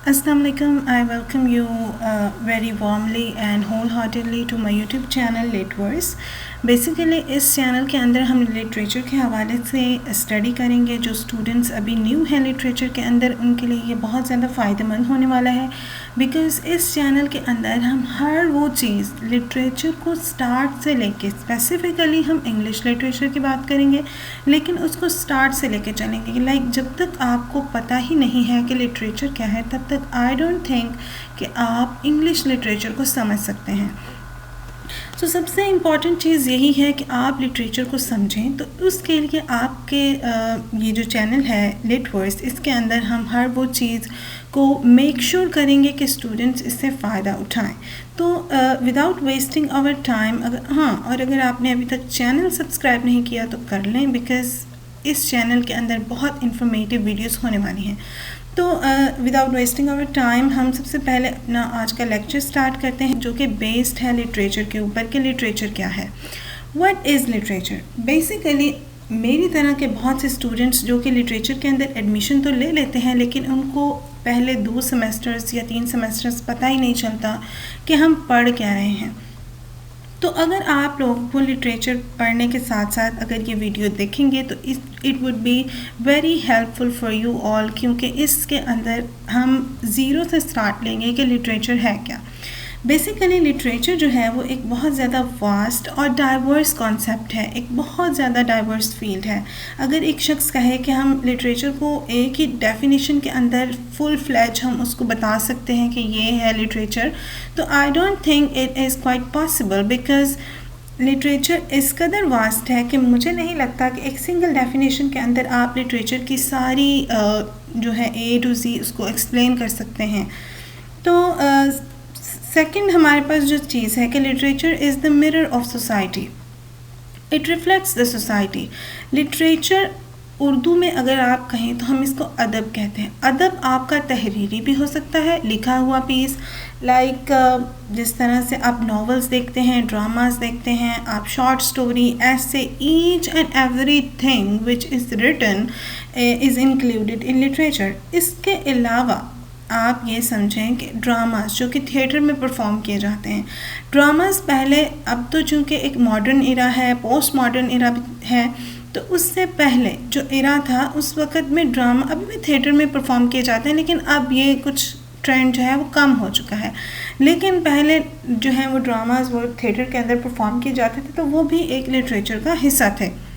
Assalamu alaikum. I welcome you very warmly and wholeheartedly to my YouTube channel Litverse. Basically इस channel के अंदर हम literature के हवाले से स्टडी करेंगे। जो स्टूडेंट्स अभी न्यू हैं लिटरेचर के अंदर, उनके लिए ये बहुत ज़्यादा फ़ायदेमंद होने वाला है, बिकॉज़ इस चैनल के अंदर हम हर वो चीज़ लिटरेचर को स्टार्ट से लेके, स्पेसिफ़िकली हम इंग्लिश लिटरेचर की बात करेंगे, लेकिन उसको स्टार्ट से लेके चलेंगे। लाइक जब तक आपको पता ही नहीं है कि लिटरेचर क्या है, तब तक आई डोंट थिंक कि आप इंग्लिश लिटरेचर को समझ सकते हैं। तो सबसे इम्पॉर्टेंट चीज़ यही है कि आप लिटरेचर को समझें। तो उसके लिए आपके ये जो चैनल है लिटवर्स, इसके अंदर हम हर वो चीज़ को मेक श्योर करेंगे कि स्टूडेंट्स इससे फ़ायदा उठाएं। तो विदाउट वेस्टिंग आवर टाइम, अगर आपने अभी तक चैनल सब्सक्राइब नहीं किया तो कर लें, बिकॉज़ इस चैनल के अंदर बहुत इन्फॉर्मेटिव वीडियोस होने वाली हैं। तो विदाउट वेस्टिंग आवर टाइम हम सबसे पहले अपना आज का लेक्चर स्टार्ट करते हैं, जो कि बेस्ड है लिटरेचर के ऊपर कि लिटरेचर क्या है। What is literature? बेसिकली मेरी तरह के बहुत से स्टूडेंट्स जो कि लिटरेचर के अंदर एडमिशन तो ले लेते हैं, लेकिन उनको पहले 2 सेमेस्टर्स या 3 सेमेस्टर्स पता ही नहीं चलता कि हम पढ़ क्या रहे हैं। तो अगर आप लोग को लिटरेचर पढ़ने के साथ साथ अगर ये वीडियो देखेंगे तो it would be very helpful for you all, क्योंकि इसके अंदर हम ज़ीरो से स्टार्ट लेंगे कि लिटरेचर है क्या। बेसिकली लिटरेचर जो है वो एक बहुत ज़्यादा वास्ट और डाइवर्स कॉन्सेप्ट है, एक बहुत ज़्यादा डाइवर्स फील्ड है। अगर एक शख्स कहे कि हम लिटरेचर को एक ही डेफिनेशन के अंदर फुल फ्लैज हम उसको बता सकते हैं कि ये है लिटरेचर, तो I don't think it is quite possible, because literature इस कदर वास्ट है कि मुझे नहीं लगता कि एक सिंगल डेफिनेशन के अंदर आप लिटरेचर की सारी जो है A to Z उसको एक्सप्लेन कर सकते हैं। तो सेकंड हमारे पास जो चीज़ है कि literature is the mirror of society, it reflects the society. Literature Urdu में अगर आप कहें तो हम इसको अदब कहते हैं। अदब आपका तहरीरी भी हो सकता है, लिखा हुआ पीस, लाइक जिस तरह से आप नॉवेल्स देखते हैं, ड्रामास देखते हैं, आप शॉर्ट स्टोरी, ऐसे each and every thing which is written is included in literature. इसके अलावा आप ये समझें कि ड्रामास जो कि थिएटर में परफॉर्म किए जाते हैं, ड्रामास पहले, अब तो चूँकि एक मॉडर्न इरा है, पोस्ट मॉडर्न इरा है, तो उससे पहले जो इरा था उस वक़्त में ड्रामा अभी भी थिएटर में परफॉर्म किए जाते हैं, लेकिन अब ये कुछ ट्रेंड जो है वो कम हो चुका है। लेकिन पहले जो है वो ड्रामास वो थिएटर के अंदर परफॉर्म किए जाते थे, तो वो भी एक लिटरेचर का हिस्सा थे।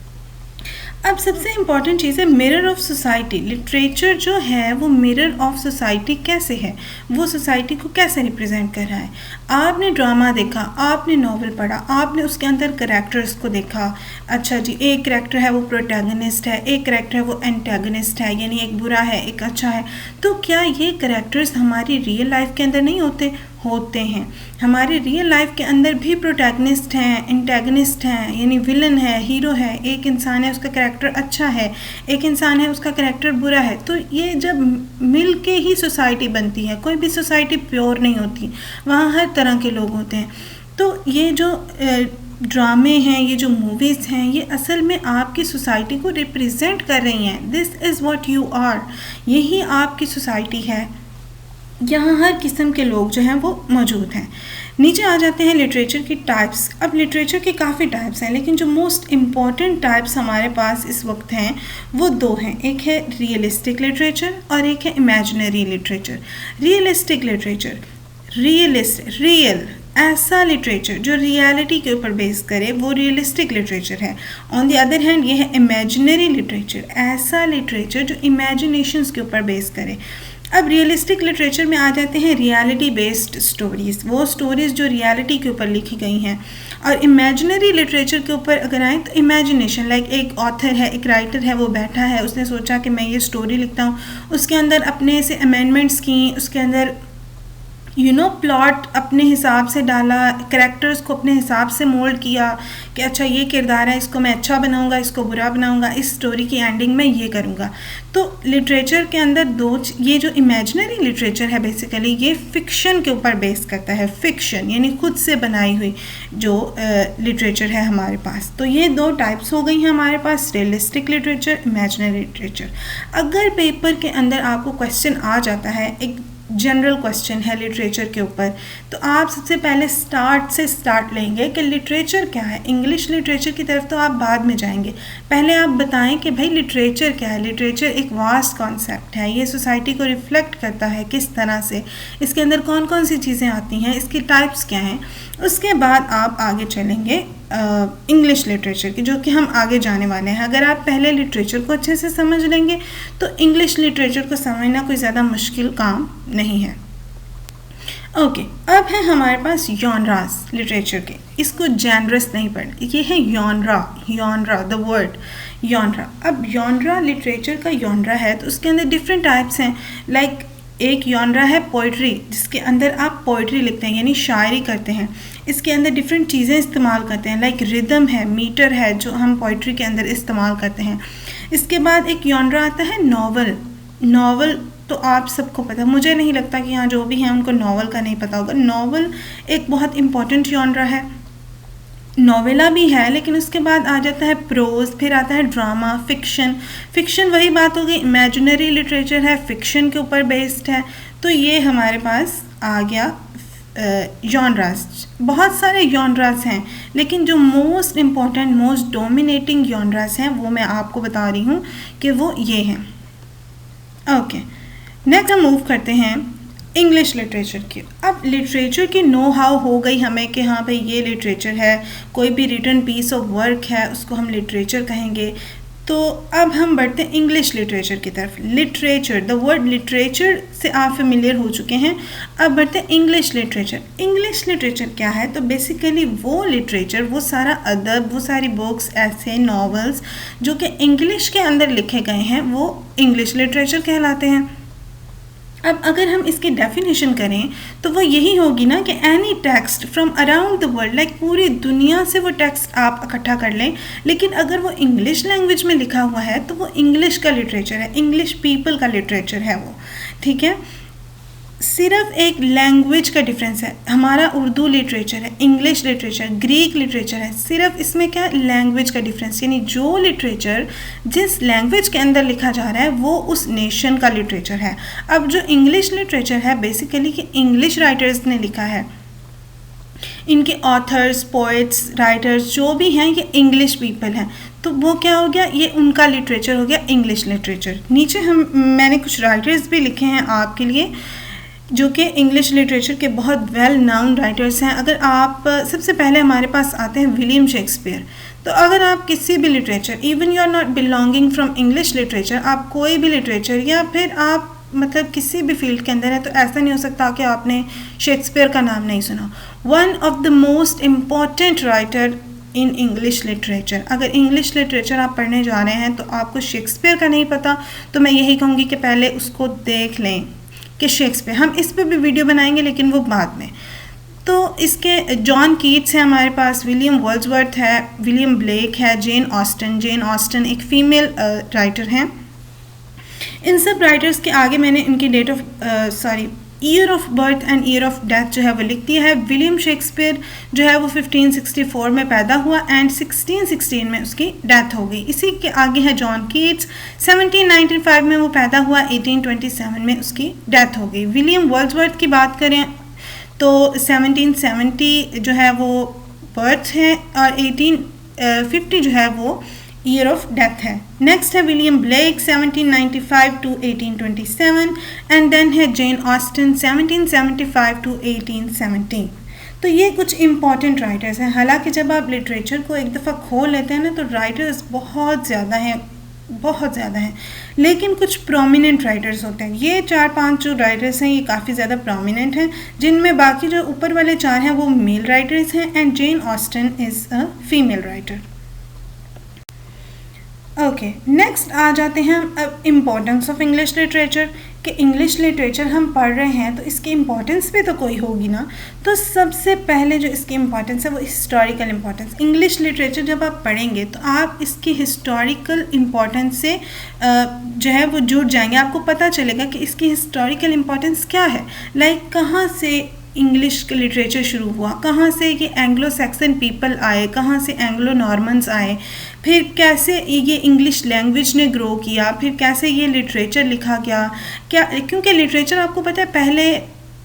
अब सबसे इम्पॉर्टेंट चीज़ है मिरर ऑफ सोसाइटी। लिटरेचर जो है वो मिरर ऑफ सोसाइटी कैसे है, वो सोसाइटी को कैसे रिप्रेजेंट कर रहा है। आपने ड्रामा देखा, आपने नॉवल पढ़ा, आपने उसके अंदर करैक्टर्स को देखा। अच्छा जी, एक करैक्टर है वो प्रोटैगनिस्ट है, एक करैक्टर है वो एंटैगनिस्ट है, यानी एक बुरा है एक अच्छा है। तो क्या ये करैक्टर्स हमारी रियल लाइफ के अंदर नहीं होते हैं? हमारे रियल लाइफ के अंदर भी प्रोटैगनिस्ट हैं, एंटैगनिस्ट हैं, यानी विलन है, हीरो है। एक इंसान है उसका करैक्टर अच्छा है, एक इंसान है उसका करैक्टर बुरा है। तो ये जब मिल के ही सोसाइटी बनती है। कोई भी सोसाइटी प्योर नहीं होती, वहाँ हर तरह के लोग होते हैं। तो ये जो ड्रामे हैं, ये जो मूवीज़ हैं, ये असल में आपकी सोसाइटी को रिप्रेजेंट कर रही हैं। This is what you are, यही आपकी सोसाइटी है। यहाँ हर किस्म के लोग जो हैं वो मौजूद हैं। नीचे आ जाते हैं लिटरेचर की टाइप्स। अब लिटरेचर के काफ़ी टाइप्स हैं, लेकिन जो मोस्ट इम्पॉर्टेंट टाइप्स हमारे पास इस वक्त हैं वो 2 हैं। एक है रियलिस्टिक लिटरेचर और एक है imaginary literature. Realistic literature, real ऐसा लिटरेचर जो रियलिटी के ऊपर बेस करे, वो रियलिस्टिक लिटरेचर है। ऑन द अदर हैंड ये है इमेजिनरी लिटरेचर, ऐसा लिटरेचर जो इमेजिनेशंस के ऊपर बेस करे। अब रियलिस्टिक लिटरेचर में आ जाते हैं रियलिटी बेस्ड स्टोरीज़, वो स्टोरीज़ जो रियलिटी के ऊपर लिखी गई हैं। और इमेजिनरी लिटरेचर के ऊपर अगर आएँ तो इमेजिनेशन, लाइक एक ऑथर है, एक राइटर है, वो बैठा है, उसने सोचा कि मैं ये स्टोरी लिखता हूँ, उसके अंदर अपने से अमेंडमेंट्स की, उसके अंदर प्लॉट अपने हिसाब से डाला, करैक्टर्स को अपने हिसाब से मोल्ड किया कि अच्छा ये किरदार है, इसको मैं अच्छा बनाऊंगा, इसको बुरा बनाऊंगा, इस स्टोरी की एंडिंग में ये करूंगा। तो लिटरेचर के अंदर ये जो इमेजिनरी लिटरेचर है बेसिकली ये फ़िक्शन के ऊपर बेस करता है। फ़िक्शन यानी खुद से बनाई हुई जो लिटरेचर है हमारे पास। तो ये 2 टाइप्स हो गई हैं हमारे पास, रियलिस्टिक लिटरेचर, इमेजिनरी लिटरेचर। अगर पेपर के अंदर आपको क्वेश्चन आ जाता है, एक जनरल क्वेश्चन है लिटरेचर के ऊपर, तो आप सबसे पहले स्टार्ट लेंगे कि लिटरेचर क्या है। इंग्लिश लिटरेचर की तरफ तो आप बाद में जाएंगे, पहले आप बताएं कि भाई लिटरेचर क्या है। लिटरेचर एक वास्ट कॉन्सेप्ट है, ये सोसाइटी को रिफ्लेक्ट करता है किस तरह से, इसके अंदर कौन कौन सी चीज़ें आती हैं, इसकी टाइप्स क्या हैं। उसके बाद आप आगे चलेंगे इंग्लिश लिटरेचर की, जो कि हम आगे जाने वाले हैं। अगर आप पहले लिटरेचर को अच्छे से समझ लेंगे तो इंग्लिश लिटरेचर को समझना कोई ज़्यादा मुश्किल काम नहीं है। ओके, अब है हमारे पास जॉनरास लिटरेचर के, इसको जैनरस नहीं पढ़ना, ये है यॉनरा द वर्ड यॉनरा। अब यॉनरा लिटरेचर का यॉनरा है तो उसके अंदर डिफरेंट टाइप्स हैं। लाइक एक यॉनरा है पोइट्री, जिसके अंदर आप पोइट्री लिखते हैं यानी शायरी करते हैं। इसके अंदर डिफरेंट चीज़ें इस्तेमाल करते हैं, लाइक रिदम है, मीटर है, जो हम पोइट्री के अंदर इस्तेमाल करते हैं। इसके बाद एक यॉनरा आता है नॉवल तो आप सबको पता है, मुझे नहीं लगता कि यहाँ जो भी हैं उनको नॉवल का नहीं पता होगा। नॉवल एक बहुत इम्पॉर्टेंट यॉनरा है, नॉवेला भी है, लेकिन उसके बाद आ जाता है प्रोज, फिर आता है ड्रामा, फिक्शन वही बात हो गई, इमेजिनरी लिटरेचर है, फिक्शन के ऊपर बेस्ड है। तो ये हमारे पास आ गया जॉनरास। बहुत सारे जॉनरास हैं, लेकिन जो most important most dominating genres हैं वो मैं आपको बता रही हूँ कि वो ये हैं। ओके, नेक्स्ट हम मूव करते हैं इंग्लिश लिटरेचर की। अब लिटरेचर की नो हाउ हो गई हमें कि हाँ भाई ये लिटरेचर है, कोई भी रिटन पीस ऑफ वर्क है उसको हम लिटरेचर कहेंगे। तो अब हम बढ़ते हैं इंग्लिश लिटरेचर की तरफ। लिटरेचर, द वर्ड लिटरेचर से आप फेमिलियर हो चुके हैं। अब बढ़ते हैं इंग्लिश लिटरेचर। इंग्लिश लिटरेचर क्या है? तो बेसिकली वो लिटरेचर, वो सारा अदब, वो सारी बुक्स, ऐसे नॉवेल्स जो कि इंग्लिश के अंदर लिखे गए हैं वो इंग्लिश लिटरेचर कहलाते हैं। अब अगर हम इसकी डेफिनेशन करें तो वो यही होगी ना कि any text from around the world, like पूरी दुनिया से वो टेक्स्ट आप इकट्ठा कर लें, लेकिन अगर वो इंग्लिश लैंग्वेज में लिखा हुआ है तो वो इंग्लिश का लिटरेचर है, इंग्लिश पीपल का लिटरेचर है वो, ठीक है। सिर्फ एक लैंग्वेज का डिफरेंस है, हमारा उर्दू लिटरेचर है, इंग्लिश लिटरेचर, ग्रीक लिटरेचर है, सिर्फ इसमें क्या लैंग्वेज का डिफरेंस, यानी जो लिटरेचर जिस लैंग्वेज के अंदर लिखा जा रहा है वो उस नेशन का लिटरेचर है। अब जो इंग्लिश लिटरेचर है बेसिकली कि इंग्लिश राइटर्स ने लिखा है, इनके ऑथर्स, पोइट्स, राइटर्स जो भी हैं ये इंग्लिश पीपल हैं, तो वो क्या हो गया, ये उनका लिटरेचर हो गया इंग्लिश लिटरेचर। नीचे मैंने कुछ राइटर्स भी लिखे हैं आपके लिए जो कि इंग्लिश लिटरेचर के बहुत वेल नाउन राइटर्स हैं। अगर आप सबसे पहले हमारे पास आते हैं विलियम शेक्सपियर। तो अगर आप किसी भी literature, even you are not belonging from English literature, आप कोई भी लिटरेचर या फिर आप मतलब किसी भी फील्ड के अंदर है, तो ऐसा नहीं हो सकता कि आपने शेक्सपियर का नाम नहीं सुना। One of the most important writer in English literature. अगर इंग्लिश लिटरेचर आप पढ़ने जा रहे हैं तो आपको शेक्सपियर का नहीं पता, तो मैं यही कहूँगी कि पहले उसको देख लें कि शेक्सपियर, हम इस पे भी वीडियो बनाएंगे लेकिन वो बाद में। तो इसके जॉन कीट्स है हमारे पास, विलियम वर्ड्सवर्थ है, विलियम ब्लेक है, जेन ऑस्टन एक फ़ीमेल राइटर हैं। इन सब राइटर्स के आगे मैंने इनकी year of birth and year of death जो है वो लिख दिया है। विलियम शेक्सपियर जो है वो 1564 में पैदा हुआ एंड 1616 में उसकी डेथ हो गई। इसी के आगे है जॉन कीट्स, 1795 में वो पैदा हुआ, 1827 में उसकी डेथ हो गई। विलियम वर्ड्सवर्थ की बात करें तो 1770 जो है वो बर्थ है और 1850 जो है वो ईयर ऑफ डेथ है। नेक्स्ट है William Blake 1795 to 1827 and then है जेन ऑस्टन 1775 टू 1817। तो ये कुछ इंपॉर्टेंट राइटर्स हैं। हालांकि जब आप लिटरेचर को एक दफ़ा खोल लेते हैं ना तो राइटर्स बहुत ज़्यादा हैं, लेकिन कुछ प्रोमिनेंट राइटर्स होते हैं। ये 4-5 जो राइटर्स हैं ये काफ़ी ज़्यादा प्रोमिनेंट हैं, जिनमें बाकी जो ऊपर वाले 4 हैं वो मेल राइटर्स हैं and Jane Austen is a female writer. Okay, next आ जाते हैं हम अब इम्पोर्टेंस ऑफ इंग्लिश लिटरेचर, कि इंग्लिश लिटरेचर हम पढ़ रहे हैं तो इसकी इम्पोर्टेंस भी तो कोई होगी ना। तो सबसे पहले जो इसकी इम्पोर्टेंस है वो हिस्टोरिकल इम्पोर्टेंस। इंग्लिश लिटरेचर जब आप पढ़ेंगे तो आप इसकी हिस्टोरिकल इम्पोर्टेंस से जो है वो जुड़ जाएंगे, आपको पता चलेगा कि इसकी हिस्टोरिकल इम्पोर्टेंस क्या है। लाइक कहाँ से इंग्लिश लिटरेचर शुरू हुआ, कहाँ से ये एंग्लो सैक्सन पीपल आए, कहाँ से एंग्लो नॉर्मन्स आए, फिर कैसे ये इंग्लिश लैंग्वेज ने ग्रो किया, फिर कैसे ये लिटरेचर लिखा गया, क्या क्योंकि लिटरेचर आपको पता है पहले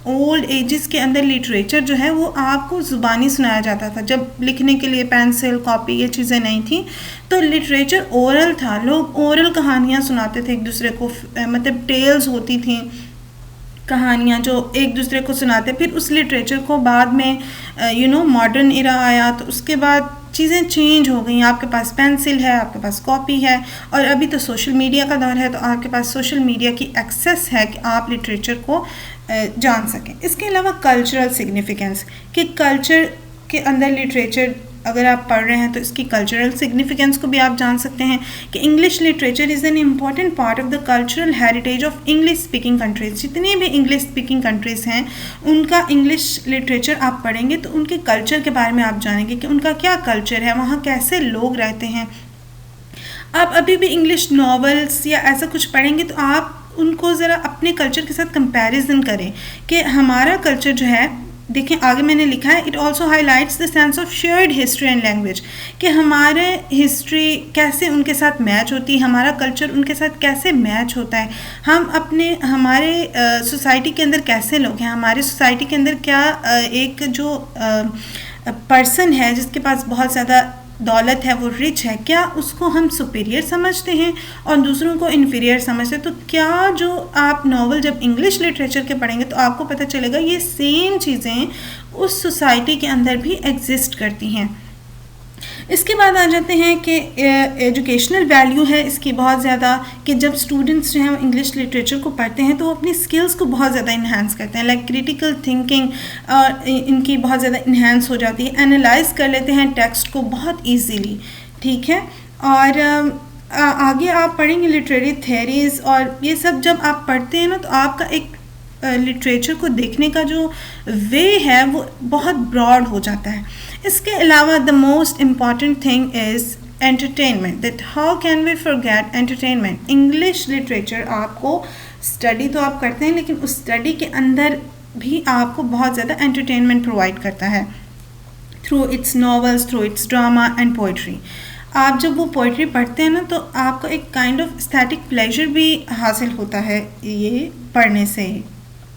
ओल्ड एजेस के अंदर लिटरेचर जो है वो आपको ज़ुबानी सुनाया जाता था, जब लिखने के लिए पेंसिल कॉपी ये चीज़ें नहीं थी, तो लिटरेचर ओरल था, लोग ओरल कहानियाँ सुनाते थे एक दूसरे को, मतलब टेल्स होती थी, कहानियाँ जो एक दूसरे को सुनाते। फिर उस लिटरेचर को बाद में मॉडर्न इरा आया, तो उसके बाद चीज़ें चेंज हो गई, आपके पास पेंसिल है, आपके पास कॉपी है, और अभी तो सोशल मीडिया का दौर है, तो आपके पास सोशल मीडिया की एक्सेस है कि आप लिटरेचर को जान सकें। इसके अलावा कल्चरल सिग्निफिकेंस, कि कल्चर के अंदर लिटरेचर अगर आप पढ़ रहे हैं तो इसकी कल्चरल सिग्निफिकेंस को भी आप जान सकते हैं कि English literature is an important part of the cultural heritage of English speaking countries. जितनी भी इंग्लिश स्पीकिंग कंट्रीज़ हैं उनका इंग्लिश लिटरेचर आप पढ़ेंगे तो उनके कल्चर के बारे में आप जानेंगे कि उनका क्या कल्चर है, वहाँ कैसे लोग रहते हैं। आप अभी भी इंग्लिश नॉवेल्स या ऐसा कुछ पढ़ेंगे तो आप उनको ज़रा अपने कल्चर के साथ कंपैरिजन करें कि हमारा कल्चर जो है, देखें आगे मैंने लिखा है, it also highlights the sense of shared history and language, कि हमारे हिस्ट्री कैसे उनके साथ मैच होती है, हमारा कल्चर उनके साथ कैसे मैच होता है, हम हमारे सोसाइटी के अंदर कैसे लोग हैं, हमारे सोसाइटी के अंदर क्या एक जो पर्सन है जिसके पास बहुत ज़्यादा दौलत है, वो रिच है, क्या उसको हम सुपीरियर समझते हैं और दूसरों को इन्फीरियर समझते हैं। तो क्या जो आप नावल जब इंग्लिश लिटरेचर के पढ़ेंगे तो आपको पता चलेगा ये सेम चीज़ें उस सोसाइटी के अंदर भी एग्जिस्ट करती हैं। इसके बाद आ जाते हैं कि एजुकेशनल वैल्यू है इसकी बहुत ज़्यादा, कि जब स्टूडेंट्स जो हैं वो इंग्लिश लिटरेचर को पढ़ते हैं तो वो अपनी स्किल्स को बहुत ज़्यादा इन्हांस करते हैं, लाइक क्रिटिकल थिंकिंग इनकी बहुत ज़्यादा इन्हांस हो जाती है, एनालाइज कर लेते हैं टेक्स्ट को बहुत ईजीली, ठीक है। और आगे आप पढ़ेंगे लिटरेरी थेरीज़ और ये सब जब आप पढ़ते हैं ना तो आपका एक लिटरेचर को देखने का जो वे है वो बहुत ब्रॉड हो जाता है। इसके अलावा the most important thing is entertainment, that how can we forget entertainment. English literature आपको स्टडी तो आप करते हैं लेकिन उस स्टडी के अंदर भी आपको बहुत ज़्यादा एंटरटेनमेंट प्रोवाइड करता है through it's novels, through it's drama and poetry. आप जब वो पोइट्री पढ़ते हैं ना तो आपको एक काइंड ऑफ एस्थेटिक प्लेजर भी हासिल होता है ये पढ़ने से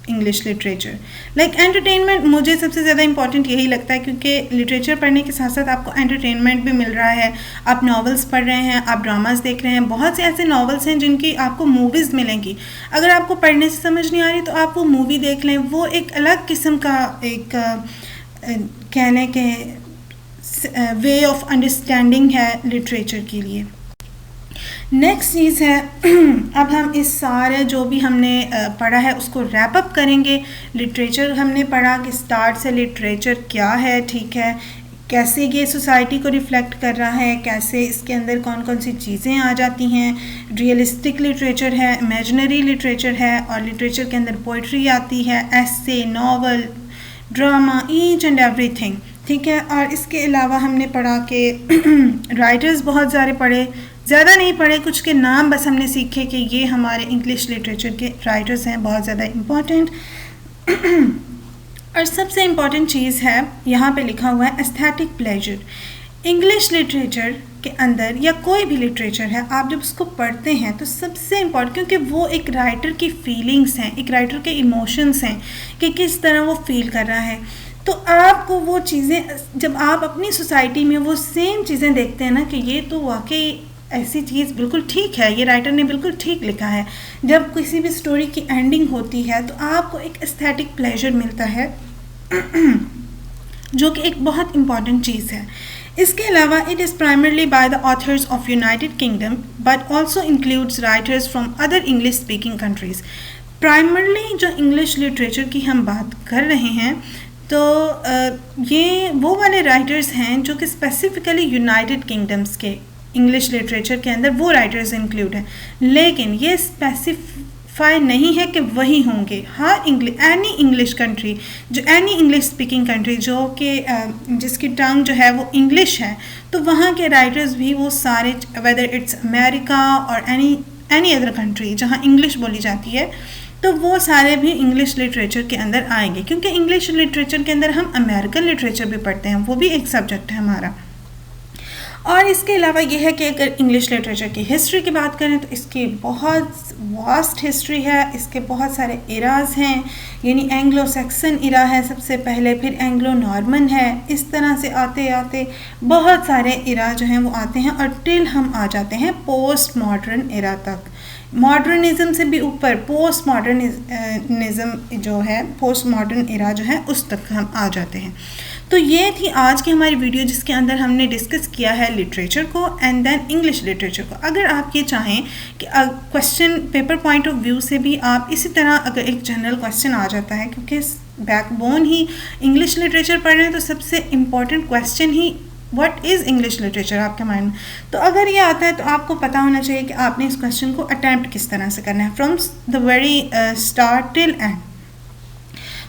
इंग्लिश लिटरेचर। लाइक एंटरटेनमेंट मुझे सबसे ज़्यादा इंपॉर्टेंट यही लगता है, क्योंकि लिटरेचर पढ़ने के साथ साथ आपको एंटरटेनमेंट भी मिल रहा है। आप नॉवेल्स पढ़ रहे हैं, आप ड्रामास देख रहे हैं, बहुत से ऐसे नॉवेल्स हैं जिनकी आपको मूवीज़ मिलेंगी। अगर आपको पढ़ने से समझ नहीं आ रही तो आप वो मूवी देख लें, वो एक अलग किस्म का एक कहने के वे ऑफ अंडरस्टैंडिंग है लिटरेचर के लिए। नेक्स्ट चीज़ है अब हम इस सारे जो भी हमने पढ़ा है उसको रैप अप करेंगे। लिटरेचर हमने पढ़ा कि स्टार्ट से लिटरेचर क्या है, ठीक है, कैसे ये सोसाइटी को रिफ्लेक्ट कर रहा है, कैसे इसके अंदर कौन कौन सी चीज़ें आ जाती हैं। रियलिस्टिक लिटरेचर है, इमेजिनरी लिटरेचर है, और लिटरेचर के अंदर पोइट्री आती है, essay, novel, drama, each and everything, ठीक है। और इसके अलावा हमने पढ़ा कि राइटर्स बहुत सारे पढ़े, ज़्यादा नहीं पढ़े, कुछ के नाम बस हमने सीखे कि ये हमारे इंग्लिश लिटरेचर के राइटर्स हैं, बहुत ज़्यादा इम्पॉर्टेंट। और सबसे इम्पॉर्टेंट चीज़ है यहाँ पे लिखा हुआ है एस्थेटिक प्लेजर। इंग्लिश लिटरेचर के अंदर या कोई भी लिटरेचर है, आप जब उसको पढ़ते हैं तो सबसे इम्पॉर्टेंट, क्योंकि वो एक राइटर की फीलिंग्स हैं, एक राइटर के इमोशंस हैं कि किस तरह वो फील कर रहा है। तो आपको वो चीज़ें जब आप अपनी सोसाइटी में वो सेम चीज़ें देखते हैं ना कि ये तो वाकई ऐसी चीज़ बिल्कुल ठीक है, ये राइटर ने बिल्कुल ठीक लिखा है। जब किसी भी स्टोरी की एंडिंग होती है तो आपको एक एस्थेटिक प्लेजर मिलता है जो कि एक बहुत इम्पॉर्टेंट चीज़ है। इसके अलावा it is primarily by the author's of United kingdom but also includes writers from other English speaking countries. Primarily जो इंग्लिश लिटरेचर की हम बात कर रहे हैं तो ये वो वाले राइटर्स हैं जो कि स्पेसिफिकली यूनाइटेड किंगडम्स के इंग्लिश लिटरेचर के अंदर वो राइटर्स इंक्लूड हैं, लेकिन ये स्पेसिफाई नहीं है कि वही होंगे। हर एनी इंग्लिश कंट्री, जो एनी इंग्लिश स्पीकिंग कंट्री जो कि जिसकी टंग जो है वो इंग्लिश है, तो वहाँ के राइटर्स भी वो सारे, वेदर इट्स अमेरिका और एनी अदर कंट्री जहाँ इंग्लिश बोली जाती है, तो वो सारे भी इंग्लिश लिटरेचर के अंदर आएंगे। क्योंकि इंग्लिश लिटरेचर के अंदर हम अमेरिकन लिटरेचर भी पढ़ते हैं, वो भी एक सब्जेक्ट है हमारा। और इसके अलावा ये है कि अगर इंग्लिश लिटरेचर की हिस्ट्री की बात करें तो इसकी बहुत वास्ट हिस्ट्री है, इसके बहुत सारे इराज हैं, यानी एंग्लो सैक्सन इरा है सबसे पहले, फिर एंग्लो नॉर्मन है, इस तरह से आते आते बहुत सारे इरा जो हैं वो आते हैं और टिल हम आ जाते हैं पोस्ट मॉडर्न इरा तक। मॉडर्निज़म से भी ऊपर पोस्ट मॉडर्निज़म जो है, पोस्ट मॉडर्न इरा जो है उस तक हम आ जाते हैं। तो ये थी आज की हमारी वीडियो जिसके अंदर हमने डिस्कस किया है लिटरेचर को एंड देन इंग्लिश लिटरेचर को। अगर आप ये चाहें कि question paper point of view से भी आप इसी तरह अगर एक जनरल क्वेश्चन आ जाता है, क्योंकि बैकबोन ही इंग्लिश लिटरेचर पढ़ रहे हैं तो सबसे important question he what is English literature आपके माइंड में, तो अगर ये आता है तो आपको पता होना चाहिए कि आपने इस क्वेश्चन को अटैम्प्ट किस तरह से करना है from the very start till and.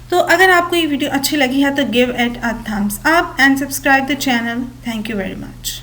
तो अगर आपको ये वीडियो अच्छी लगी है तो give it a thumbs up and subscribe the channel. Thank you very much.